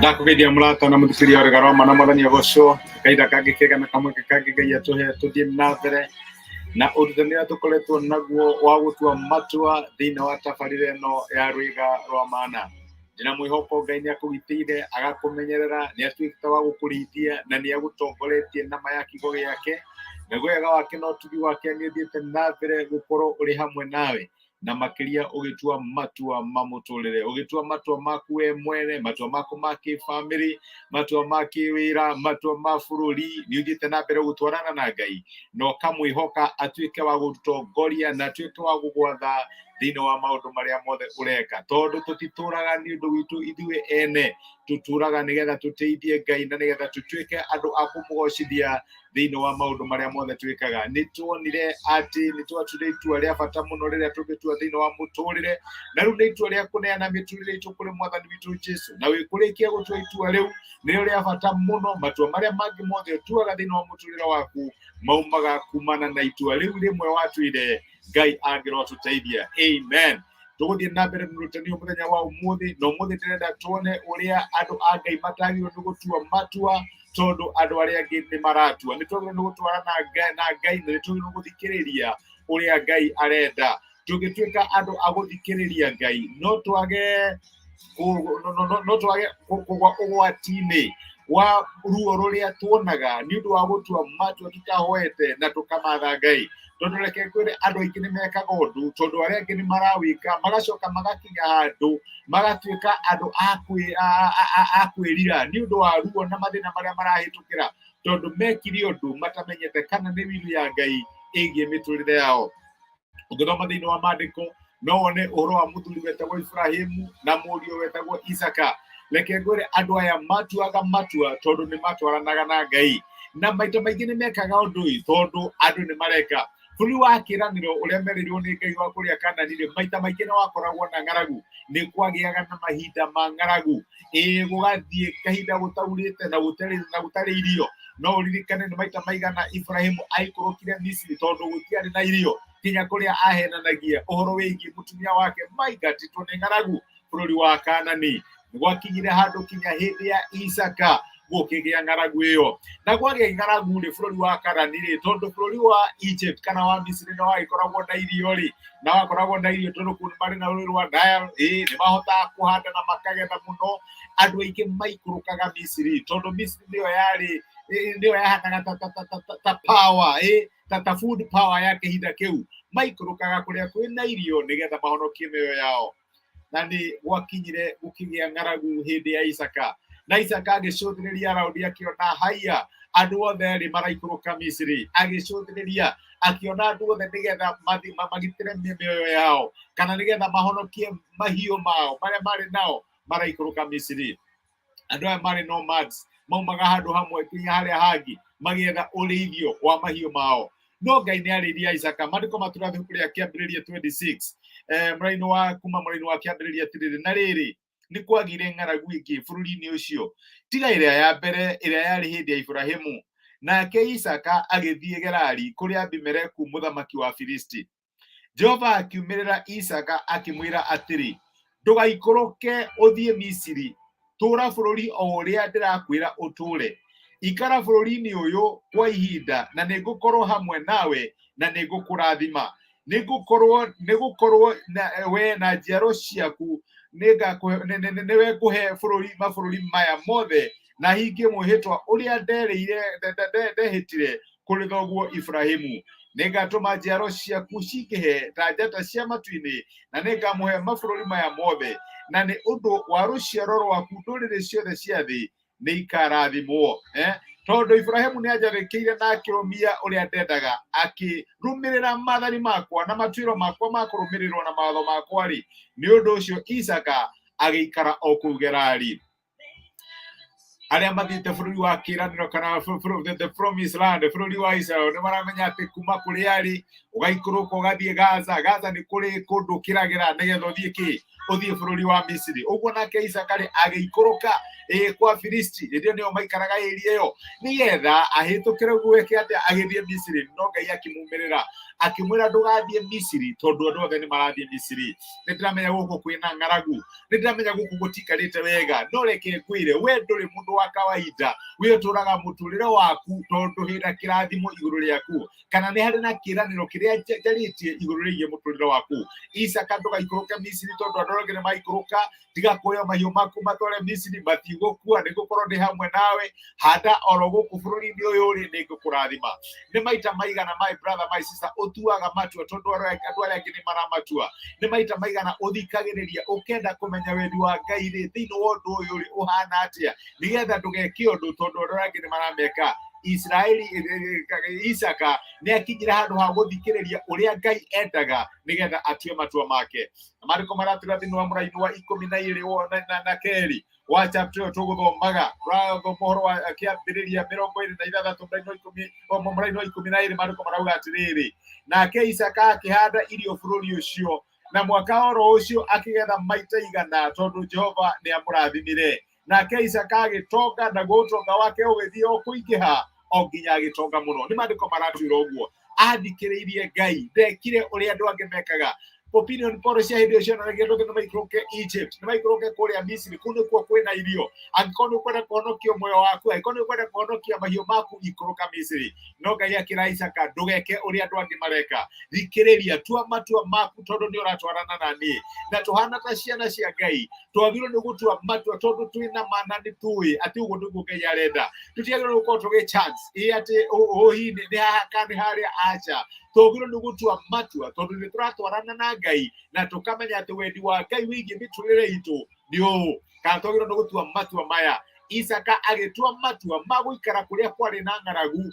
Ndakugeithia murata na muthikiri wa Regaro mana mwathani agoco kaida kangĩ kega na kamwe kangĩ Ngai atuhe tuthie na mbere na ũrutanĩria tũkoretwo naguo wa gũtua matua thĩinĩ wa tabarĩra ĩno ya rwĩga rwa mana. Ndĩna mwĩhoko Ngai nĩakũgitĩire agakũmenyerera, nĩatuĩkĩte wa gũkũrĩithia na nĩagũtongoretie na maya kiugo gĩake, naguo wega wake na ũtugi wake nĩũthiĩte na mbere gũkorwo ũrĩ hamwe nawe na makĩria ũgĩtua matua ma mũtũrĩre, ũgĩtua matua maku we mwene, matua maku ma kĩbamĩrĩ, matua ma kĩwĩra, matua ma bũrũri, nĩũthiĩte na mbere gũtwarana na Ngai na ũkamwĩhoka atuĩke wa gũtongoria na atuĩke wa gũgwatha thĩinĩ wa maũndũ marĩa mothe ũreka, tondũ tũtitũraga nĩ ũndũ witũ ithuĩ ene, tũtũraga nĩgetha tũteithie Ngai na nĩgetha tũtuĩke andũ a kũmũgocithia thĩinĩ wa maũndũ marĩa mothe twĩkaga. Nĩtuonire atĩ nĩtwatuire itua rĩa bata mũno rĩrĩa tũgĩtua thĩinĩ wa mũtũrĩre, na rĩu nĩ itua rĩa kũneana mĩtũrĩre itũ kũrĩ mwathani witũ Jesũ, na wĩkũrĩkia gũtua itua rĩu nĩrĩo rĩa bata mũno. Matua marĩa mangĩ mothe ũtuaga thĩinĩ wa mũtũrĩre waku maumaga kumana na itua rĩu rĩmwe watuire Ngai angĩrotũteithia. Amen. Tũgũthiĩ na mbere mũrutani mũthenya wa ũmũthĩ, na ũmũthĩ ndĩrenda tuone ũrĩa andũ a Ngai matagĩrĩirwo nĩ gũtua matua tondũ andũ arĩa angĩ nĩ maratua. Nĩtwagĩrĩirwo nĩ gũtwarana na Ngai na nĩtwagĩrĩirwo nĩ gũthikĩrĩria ũrĩa Ngai arenda. Tũngĩtuĩka andũ a gũthikĩrĩria Ngai no twage kũgwa ũgwati-inĩ wa ruo rũrĩa tuonaga nĩ ũndũ wa gũtua matua tũtahoete na tũkamatha Ngai. Tondũ reke kwĩre andũ aingĩ nĩ mekaga ũndũ tondũ arĩa angĩ nĩ marawĩka, magacoka magakinya handũ magatuĩka andũ a kwĩrira nĩ ũndũ wa ruo na mathĩna marĩa marahĩtũkĩra, tondũ mekire ũndũ matamenyete kana nĩ wĩru ya Ngai ĩgiĩ mĩtũrĩre yao. Ũngĩthoma thĩinĩ wa maandĩko no wone ũhoro wa mũthuri wetagwo Ibrahimu na mũriũ wetagwo Isaka. Reke ngwĩre andũ aya matuaga matua tondũ nĩ matwaranaga na Ngai, na maita maingĩ nĩ mekaga ũndũ ũyũ tondũ andũ nĩ mareka. Bũrũri wa kĩĩranĩro ũrĩa merĩirwo nĩ Ngai wa kũrĩa Kaanani maita maingĩ nĩ wakoragwo na ng'aragu, nĩ kwagĩaga na mahinda ma ng'aragu, gũgathiĩ kahinda gũtaurĩte na gũtarĩ irio. No ũririkane nĩ maita maigana Ibrahimu aikũrũkire Misiri tondũ gũtiarĩ na irio, nginya kũrĩa ahenanagia ũhoro wĩgiĩ mũtumia wake maingatĩtwo nĩ ng'aragu bũrũri wa Kaanani. Gwakinyire handũ kinya hĩndĩ ya Isaka gũkĩgĩa ng'aragu ĩyo, na gwagĩa ng'aragu rĩ bũrũri wa Kaanani rĩ, tondũ bũrũri wa Egypt kana wa Misiri nĩ wagĩkoragwo na irio rĩ, na wakoragwo na irio tondũ kũu nĩ marĩ na rũũĩ rwa Nile, nĩ mahotaga kũhanda na makagetha mũno. Andũ aingĩ maikũrũkaga Misiri tondũ Misiri nĩyo yahanaga ta power, ta food power ya kĩhinda kĩu. Maikũrũkaga kũrĩa kwĩna irio nĩgetha mahonokie mĩoyo yao. Na nĩ gwakinyire gũkĩgĩa ng'aragu hĩndĩ ya Isaka, na Isaka agĩcũthĩrĩria raũndi akĩona haiya andũ othe erĩ maraikũrũka Misiri, agĩcũthĩrĩria akĩona andũ othe nĩgetha magitĩre mĩoyo yao kana nĩgetha mahonokie mahiũ mao marĩa marĩ nao maraikũrũka Misiri. Andũ aya marĩ nomads, maumaga handũ hamwe nginya harĩa hangĩ magĩetha ũrĩithio wa mahiũ mao. No Ngai nĩ arĩirie Isaka. Maandĩko matũrathiĩ kũrĩa Kĩambĩrĩria 26 kuma mũraini wa Kĩambĩrĩria atĩrĩrĩ, na rĩrĩ nĩ kwagire ng'aragu ingĩ bũrũri-inĩ ũcio tiga ĩrĩa ya mbere ĩrĩa yarĩ hĩndĩ ya Ibrahimu. Nake Isaka agĩthiĩ Gerari kũrĩ Abimeleku mũthamaki wa Filisti. Jehova akiumĩrĩra Isaka akĩmwĩra atĩrĩ, ndũgaikũrũke ũthiĩ Misiri, tũũra bũrũri o ũrĩa ndĩrakwĩra ũtũũre. Ikara bũrũri-inĩ ũyũ kwa ihinda na nĩngũkorwo hamwe nawe na nĩngũkũrathima. Nĩgũkorwo we na njiaro ciaku nĩwe ngũhe mabũrũri maya mothe na hingie mwĩhĩtwa ũrĩa ndehĩtire kũrĩ thoguo Ibrahimu. Nĩngatũma njiaro ciaku cingĩhe ta njata cia matu-inĩ na nĩngamũhe mabũrũri maya mothe, na nĩ ũndũ wa rũciaro rwaku ndũrĩrĩ ciothe cia thĩ nĩ ikarathimwo. Tondũ Ibrahimu nĩ anjathĩkĩire na akĩrũmia ũrĩa ndendaga, akĩrũmĩrĩra maathani makwa na matuĩro makwa ma kũrũmĩrĩrwo na mawatho makwa rĩ, nĩ ũndũ ũcio Isaka agĩikara o kũu Gerari. Arĩa mathiĩte bũrũri wa kĩĩranĩro kana the promised land, bũrũri wa Israel, nĩ maramenya atĩ kuma kũrĩa arĩ ũgaikũrũka ũgathiĩ Gaza. Gaza nĩ kũrĩ kũndũ kĩragera nĩgetha ũthiĩ bũrũri wa Misiri. Ũguo nake Isaka rĩ agĩikũrũka kwa Filisti, hĩndĩ nĩyo maikaraga ĩrĩa ĩyo, nĩgetha ahĩtũkĩre gwĩke atĩ agĩthiĩ Misiri. No Ngai akĩmumĩrĩra akimwira ndugathie Misiri tondu andu othe ni marathie Misiri. Nitiramenya guku kwina ng'aragu, nitiramenya guku gutikarite wega, no reke ngwire we nduri mundu wa kawaida, we uturaga muturire waku tondu hira kirathimo iguru riaku, kana ni hari na kiraniro kiria njaritie iguru rigie muturire waku. Isaka ndugaikũrũke Misiri tondu andu othe ni maikũrũka, tiga kuoya mahiũ maku matware Misiri, matigũkua, nĩngũkorwo ndĩ hamwe nawe, handa oro gũkũ bũrũri-inĩ ũyũ ũrĩ nĩngũkũrathima. Nĩ maita maigana my brother my sister ũtuaga matua tondu andu arĩa angĩ nĩ maramatua? Nĩ maita maigana ũthikagĩrĩria ũkenda kũmenya wendi wa Ngai rĩ thĩinĩ wa ũndũ ũyũ rĩ ũhana atĩa, nĩgetha ndũgeke ũndũ tondu andu arĩa angĩ nĩ marameka? Israeli Isaka nĩ akinyire handũ ha gũthikĩrĩria ũrĩa Ngai endaga nĩgetha atue matua make. Mariko maratũra thĩinĩ wa mũraini wa 12 na keri wa chapter tũgũthomaga mũhoro wa kĩambĩrĩria 26 mũraini wa 12 Mariko marauga atĩrĩrĩ, nake Isaka akĩhanda irio bũrũri ũcio, na mwaka oro ũcio akĩgetha maita igana tondu Jehova nĩ amũrathimire. Nake Isaka agĩtonga na gũtonga wake ũgĩthiĩ o kũingĩha o nginya agĩtonga mũno. Nĩ Mariko maratwĩra ũguo, athikĩrĩirie Ngai, ndekire ũrĩa andũ angĩ mekaga. Opinion polls cia hĩndĩ cio nĩ maikũrũke Egypt, nĩ maikũrũke kũrĩa Misiri, kũu nĩkuo kwĩna irio. Angĩkorwo nĩ ũkwenda kũhonokia muoyo waku, angĩkorwo nĩ ũkwenda kũhonokia mahiũ maku, ikũrũka Misiri. No Ngai akĩra Isaka, ndũgeke ũrĩa andũ angĩ mareka, thikĩrĩria, tua matua maku tondu nĩ ũratwarana na niĩ. Na tũhana ta ciana cia Ngai, twagĩrĩirwo nĩ gũtua matua tondu twĩna mana nĩ tũĩ atĩ ũguo nĩguo Ngai arenda. Tũtiagĩrĩirwo gũkorwo tũgĩ chance atĩ hihi nĩ haha kana harĩa, aca. Twagĩrĩirwo nĩ gũtua matua tondu nĩ tũratwarana na Ngai na tukamenya atĩ wendi wa Ngai wĩgiĩ mĩtũrĩre itũ nĩ ũũ. Kana twagĩrĩirwo nĩ gũtua matua maya. Isaka agĩtua matua ma gũikara kũrĩa kwarĩ na ng'aragu,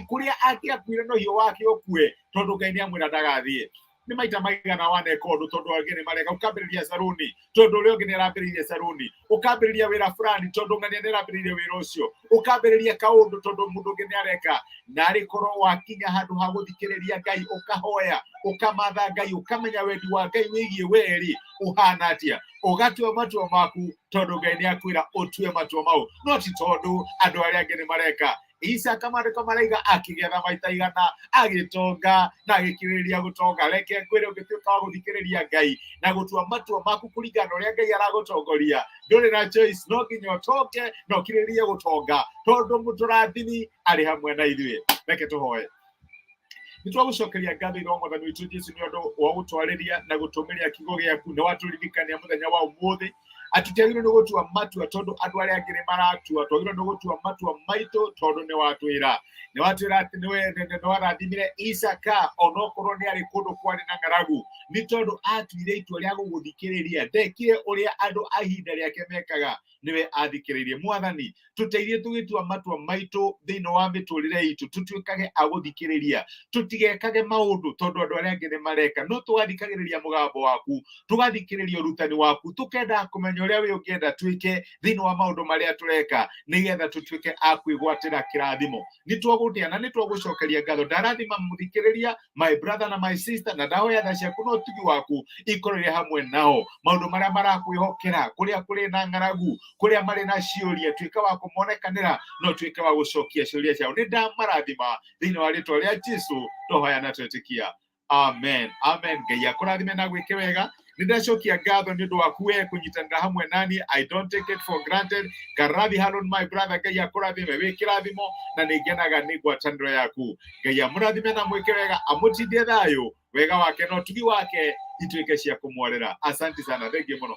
kũrĩa angĩakuire na ũhiũ wake ũkue tondu Ngai nĩ amwĩra ndagathiĩ. Nĩ maita maigana waneka ũndũ tondu angĩ nĩ mareka, ũkambĩrĩria Saruni tondu ũrĩa ũngĩ nĩ arambĩrĩirie Saruni, ũkambĩrĩria wĩra fulani tondu ng'ania nĩ arambĩrĩirie wĩra ũcio, ũkambĩrĩria kaũndũ tondu mũndũ ũngĩ nĩ areka. Narĩ korwo wakinya handũ ha gũthikĩrĩria Ngai, ũkahoya, ũkamatha Ngai, ũkamenya wendi wa Ngai wĩgiĩ weri ũhana atĩa, ũgatua matua maku tondu Ngai nĩ akwĩra ũtue matua mau, no ti tondu andũ arĩa angĩ nĩ mareka. Isaka Mariko maraiga akĩgetha maita igana, agĩtonga na agĩkĩrĩrĩria gũtonga. Reke ngwĩre ũngĩtuĩka wa gũthikĩrĩria Ngai na gũtua matua maku kũringana na ũrĩa Ngai aragũtongoria, ndũrĩ na choice, no nginya ũtonge na ũkĩrĩrĩrie gũtonga tondu mũtũrathimi arĩ hamwe na ithuĩ. Reke tũhoe. Nĩtwagũcokeria ngatho iro Mwathani witũ Jesũ nĩ ũndũ wa gũtwarĩria na gũtũmĩria kiugo gĩaku, na watũririkania mũthenya wa ũmũthĩ atĩ twagĩrĩirwo nĩ gũtua matua tondu andũ arĩa angĩ nĩ maratua. Twagĩrĩirwo nĩ gũtua matua maitũ tondu nĩ watwĩra atĩ nĩ warathimire Isaka onokorwo nĩ arĩ kũndũ kwarĩ na ng'aragu, nĩ tondu atuire itua rĩa gũgũthikĩrĩria. Ndekire ũrĩa andũ a ihinda rĩake mekaga, niwe athikĩrĩirie. Mwathani, tũteithie tũgĩtua matua maitũ thĩinĩ wa mĩtũrĩre itũ, tũtuĩkage a gũthikĩrĩria, tũtigekage maũndũ tondu andũ arĩa angĩ nĩ mareka, no tũgathikagĩrĩria mũgambo waku, tũgathikĩrĩria ũrutani waku, tũkenda kũmenya ũrĩa we ũngĩenda twĩke thĩinĩ wa maũndũ marĩa tũreka, nĩgetha tũtuĩke a kwĩgwatĩra kĩrathimo. Nĩtwagũtĩa na nĩtwagũcokeria ngatho. Ndarathima mũthikĩrĩria, my brother na my sister, na ndahoya tha ciaku na ũtugi waku ikorwo irĩ hamwe nao. Maũndũ marĩa marakwĩhokera, kũrĩa kũrĩ na ng'aragu, kũrĩa marĩ na ciũria, tuĩka wa kũmonekanĩra, no tuĩke wa gũcokia ciũria ciao. Nĩ ndamarathima thĩinĩ wa rĩĩtwa rĩa Jesũ tũhoya na twetĩkia, amen. Amen. Ngai akũrathime na gwĩke wega. Nĩndacokia ngatho nĩ ũndũ waku we kũnyitanĩra hamwe nani. I don't take it for granted. Karathi Harun my brother, Ngai akũrathime wĩ kĩrathimo na nĩ ngenaga nĩ ngwatanĩro yaku. Ngai amũrathime na mwĩke wega, amũtindie thayũ, wega wake na ũtugi wake ituĩke cia kũmwarĩra. Asante sana, thengiũ mũno.